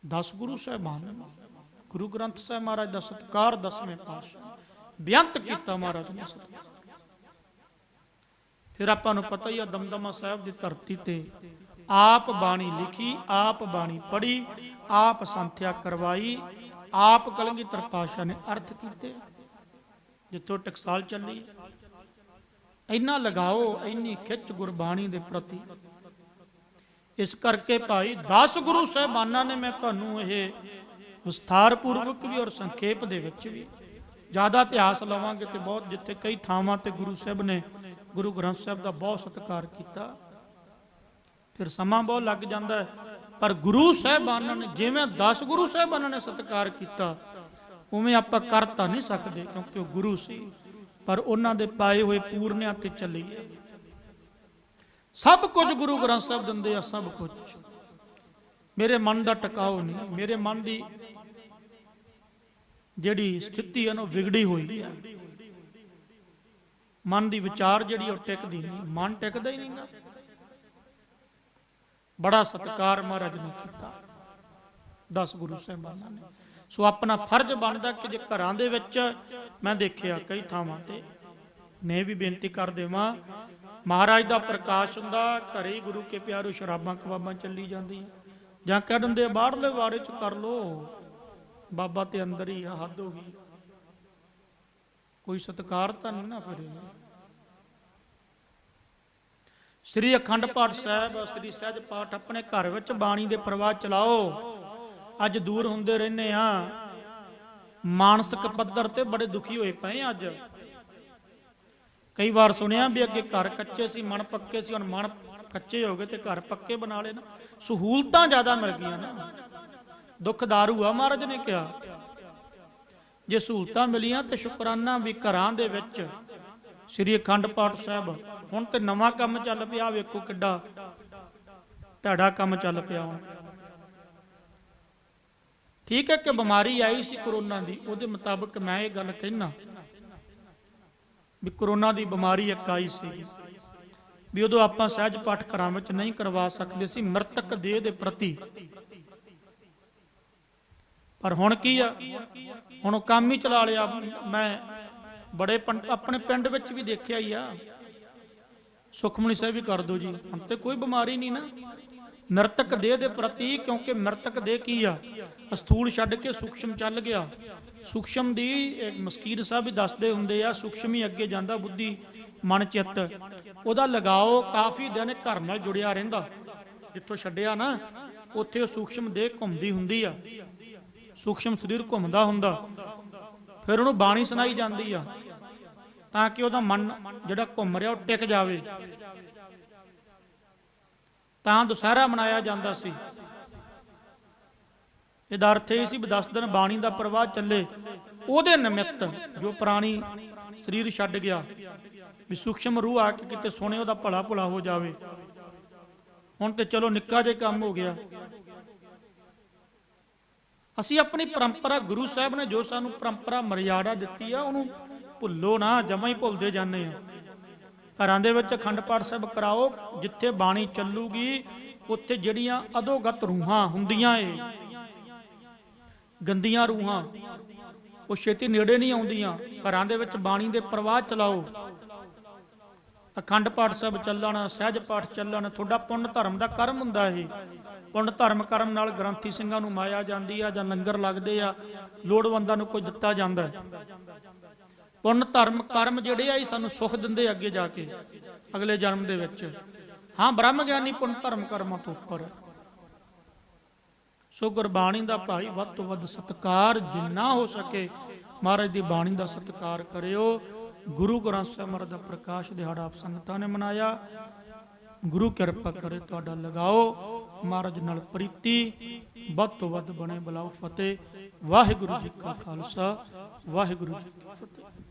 10 गुरु साहिबान गुरु ग्रंथ साहिब महाराज दा सत्कार 10वें पातशाह बेअंत कीता महाराज ने सत्कार। फिर आपां नूं पता ही आ, दमदमा साहिब दी धरती ते आप बाणी लिखी, आप बाणी पढ़ी, आप संथ्या करवाई, आप कलगीधर पातशाह ने अर्थ कीते। जिथों टकसाल चली इन्ना लगाओ, इन्नी खिच गुरबाणी दे प्रति। इस करके भाई 10 गुरु साहिबाना ने मैं तुहानूं यह विस्तार पूर्वक भी और संखेप दे विच भी, ज़्यादा इतिहास लवांगे तो बहुत, जिथे कई थावां ते गुरु साहिब ने गुरु ग्रंथ साहिब का बहुत सत्कार किया, फिर समा बहुत लग जाता है। पर गुरु साहिबाना ने जिवें 10 गुरु साहिबाना ने सत्कार किया उवें आपां कर तां नहीं सकते, क्योंकि वो गुरु सी। पर उन्हां दे पाए हुए पूरनियां ते चलीए। सब कुछ गुरु ग्रंथ साहिब दिंदे आ, सब कुछ। मेरे मन का टकाओ नहीं, मेरे मन की जिहड़ी स्थिति है ना विगड़ी हुई है। मन की विचार जिहड़ी वो टिकदी नहीं, मन टिकदा ही नहीं गा। बड़ा सत्कार महाराज ने किया 10 गुरु साहिबाना ने। सो अपना फर्ज बनता कि जे घरां दे विच मैं देखिया कई थावां ते, मैं भी बेनती कर देवां, महाराज का प्रकाश हुंदा, घरे गुरु के प्यारो शराबां कबाबां चली जांदियां, जां कह दिंदे बाहरले वाड़े च कर लो, ਬਾਬਾ ਤੇ ਅੰਦਰ ਹੀ ਆ, ਹੱਦ ਹੋ ਗਈ। ਕੋਈ ਸਤਿਕਾਰ ਤਾਂ ਨਹੀਂ ਨਾ ਫਿਰ। ਸ੍ਰੀ ਅਖੰਡ ਪਾਠ ਸਾਹਿਬ, ਸ੍ਰੀ ਸਹਿਜ ਪਾਠ ਆਪਣੇ ਘਰ ਵਿੱਚ ਬਾਣੀ ਦੇ ਪ੍ਰਵਾਹ ਚਲਾਓ। ਅੱਜ ਦੂਰ ਹੁੰਦੇ ਰਹਿੰਦੇ ਆ, ਮਾਨਸਿਕ ਪੱਧਰ ਤੇ ਬੜੇ ਦੁਖੀ ਹੋਏ ਪਏ ਅੱਜ। ਕਈ ਵਾਰ ਸੁਣਿਆ ਵੀ ਅੱਗੇ ਘਰ ਕੱਚੇ ਸੀ, ਮਨ ਪੱਕੇ ਸੀ, ਹੁਣ ਮਨ ਕੱਚੇ ਹੋ ਗਏ ਤੇ ਘਰ ਪੱਕੇ ਬਣਾ ਲਏ ਨਾ। ਸਹੂਲਤਾਂ ਜ਼ਿਆਦਾ ਮਿਲ ਗਈਆਂ ਨਾ। ਦੁੱਖ ਦਾਰੂ ਆ ਮਹਾਰਾਜ ਨੇ ਕਿਹਾ। ਜੇ ਸਹੂਲਤਾਂ ਮਿਲੀਆਂ ਤੇ ਸ਼ੁਕਰਾਨਾ ਵੀ ਘਰਾਂ ਦੇ ਵਿੱਚ। ਸ੍ਰੀ ਅਖੰਡ ਪਾਠ ਸਾਹਿਬ ਹੁਣ ਤੇ ਨਵਾਂ ਕੰਮ ਚੱਲ ਪਿਆ, ਵੇਖੋ ਕਿੱਡਾ ਭੈੜਾ ਕੰਮ ਚੱਲ ਪਿਆ ਹੁਣ। ਠੀਕ ਹੈ ਕਿ ਬਿਮਾਰੀ ਆਈ ਸੀ ਕਰੋਨਾ ਦੀ, ਉਹਦੇ ਮੁਤਾਬਕ ਮੈਂ ਇਹ ਗੱਲ ਕਹਿਣਾ ਵੀ ਕਰੋਨਾ ਦੀ ਬਿਮਾਰੀ ਇੱਕ ਆਈ ਸੀ ਵੀ ਉਦੋਂ ਆਪਾਂ ਸਹਿਜ ਪਾਠ ਘਰਾਂ ਵਿੱਚ ਨਹੀਂ ਕਰਵਾ ਸਕਦੇ ਸੀ ਮ੍ਰਿਤਕ ਦੇਹ ਦੇ ਪ੍ਰਤੀ। ਪਰ ਹੁਣ ਕੀ ਆ, ਹੁਣ ਉਹ ਕੰਮ ਹੀ ਚਲਾ ਲਿਆ। ਮੈਂ ਬੜੇ ਆਪਣੇ ਪਿੰਡ ਵਿੱਚ ਵੀ ਦੇਖਿਆ ਹੀ ਆ, ਸੁਖਮਨੀ ਸਾਹਿਬ ਵੀ ਕਰ ਦੋ ਜੀ, ਹੁਣ ਤੇ ਕੋਈ ਬਿਮਾਰੀ ਨਹੀਂ ਨਾ ਮ੍ਰਿਤਕ ਦੇਹ ਦੇ ਪ੍ਰਤੀ। ਕਿਉਂਕਿ ਮ੍ਰਿਤਕ ਦੇਹ ਕੀ ਆ, ਅਸਥੂਲ ਛੱਡ ਕੇ ਸੂਖਸ਼ਮ ਚੱਲ ਗਿਆ। ਸੂਖਸ਼ਮ ਦੀ ਮਸਕੀਰ ਸਾਹਿਬ ਵੀ ਦੱਸਦੇ ਹੁੰਦੇ ਆ, ਸੂਖਸ਼ਮ ਹੀ ਅੱਗੇ ਜਾਂਦਾ, ਬੁੱਧੀ ਮਨ ਚਿੱਤ ਉਹਦਾ ਲਗਾਓ ਕਾਫੀ ਦਿਨ ਘਰ ਨਾਲ ਜੁੜਿਆ ਰਹਿੰਦਾ। ਜਿੱਥੋਂ ਛੱਡਿਆ ਨਾ ਉੱਥੇ ਉਹ ਸੂਖਸ਼ਮ ਦੇਹ ਘੁੰਮਦੀ ਹੁੰਦੀ ਆ, ਸੂਖਸ਼ਮ ਸਰੀਰ ਘੁੰਮਦਾ ਹੁੰਦਾ। ਫਿਰ ਉਹਨੂੰ ਬਾਣੀ ਸੁਣਾਈ ਜਾਂਦੀ ਆ ਤਾਂ ਕਿ ਉਹਦਾ ਮਨ ਜਿਹੜਾ ਘੁੰਮ ਰਿਹਾ ਉਹ ਟਿਕ ਜਾਵੇ। ਤਾਂ ਦੁਸਹਿਰਾ ਮਨਾਇਆ ਜਾਂਦਾ ਸੀ। ਇਹਦਾ ਅਰਥ ਇਹ ਸੀ ਵੀ 10 ਦਿਨ ਬਾਣੀ ਦਾ ਪ੍ਰਵਾਹ ਚੱਲੇ। ਉਹਦੇ ਨਿਮਿਤ ਜੋ ਪ੍ਰਾਣੀ ਸਰੀਰ ਛੱਡ ਗਿਆ ਵੀ ਸੂਖਸ਼ਮ ਰੂਹ ਆ ਕੇ ਕਿਤੇ ਸੁਣੇ, ਉਹਦਾ ਭਲਾ ਭੁਲਾ ਹੋ ਜਾਵੇ। ਹੁਣ ਤੇ ਚਲੋ ਨਿੱਕਾ ਜਿਹਾ ਕੰਮ ਹੋ ਗਿਆ। ਅਸੀਂ ਆਪਣੀ ਪਰੰਪਰਾ, ਗੁਰੂ ਸਾਹਿਬ ਨੇ ਜੋ ਸਾਨੂੰ ਪਰੰਪਰਾ ਮਰਿਆਦਾ ਦਿੱਤੀ ਆ, ਉਹਨੂੰ ਭੁੱਲੋ ਨਾ, ਜਮਾਂ ਹੀ ਭੁੱਲਦੇ ਜਾਂਦੇ ਆ। ਘਰਾਂ ਦੇ ਵਿੱਚ ਅਖੰਡ ਪਾਠ ਸਾਹਿਬ ਕਰਾਓ, ਜਿੱਥੇ ਬਾਣੀ ਚੱਲੂਗੀ ਉੱਥੇ ਜਿਹੜੀਆਂ ਅਧੋਗਤ ਰੂਹਾਂ ਹੁੰਦੀਆਂ ਏ, ਗੰਦੀਆਂ ਰੂਹਾਂ, ਉਹ ਛੇਤੀ ਨੇੜੇ ਨਹੀਂ ਆਉਂਦੀਆਂ। ਘਰਾਂ ਦੇ ਵਿੱਚ ਬਾਣੀ ਦੇ ਪ੍ਰਵਾਹ ਚਲਾਓ, ਅਖੰਡ ਪਾਠ ਸਾਹਿਬ ਚੱਲਣ, ਸਹਿਜ ਪਾਠ ਚੱਲਣ। ਤੁਹਾਡਾ ਪੁੰਨ ਧਰਮ ਦਾ ਕਰਮ ਹੁੰਦਾ ਇਹ। ਪੁੰਨ ਧਰਮ ਕਰਮ ਨਾਲ ਗ੍ਰੰਥੀ ਸਿੰਘਾਂ ਨੂੰ ਮਾਇਆ ਜਾਂਦੀ ਆ, ਜਾਂ ਲੰਗਰ ਲੱਗਦੇ ਆ, ਲੋੜਵੰਦਾਂ ਨੂੰ ਕੋਈ ਦਿੱਤਾ ਜਾਂਦਾ। ਪੁੰਨ ਧਰਮ ਕਰਮ ਜਿਹੜੇ ਆ ਇਹ ਸਾਨੂੰ ਸੁੱਖ ਦਿੰਦੇ ਅੱਗੇ ਜਾ ਕੇ ਅਗਲੇ ਜਨਮ ਦੇ ਵਿੱਚ। ਹਾਂ, ਬ੍ਰਹਮ ਗਿਆਨੀ ਪੁੰਨ ਧਰਮ ਕਰਮਾਂ ਤੋਂ ਉੱਪਰ। ਸੋ ਗੁਰਬਾਣੀ ਦਾ ਭਾਈ ਵੱਧ ਤੋਂ ਵੱਧ ਸਤਿਕਾਰ ਜਿੰਨਾ ਹੋ ਸਕੇ ਮਹਾਰਾਜ ਦੀ ਬਾਣੀ ਦਾ ਸਤਿਕਾਰ ਕਰਿਓ। ਗੁਰੂ ਗ੍ਰੰਥ ਸਾਹਿਬ ਮਹਾਰਾਜ ਦਾ ਪ੍ਰਕਾਸ਼ ਦਿਹਾੜਾ ਆਪ ਸੰਗਤਾਂ ਨੇ ਮਨਾਇਆ। ਗੁਰੂ ਕਿਰਪਾ ਕਰੇ ਤੁਹਾਡਾ ਲਗਾਓ ਮਹਾਰਾਜ ਨਾਲ ਪ੍ਰੀਤੀ, ਵੱਧ ਤੋਂ ਵੱਧ ਬਣੇ। ਬਲਾਓ ਫਤਿਹ। ਵਾਹਿਗੁਰੂ ਜੀ ਕਾ ਖਾਲਸਾ, ਵਾਹਿਗੁਰੂ ਜੀ ਕੀ ਫਤਿਹ।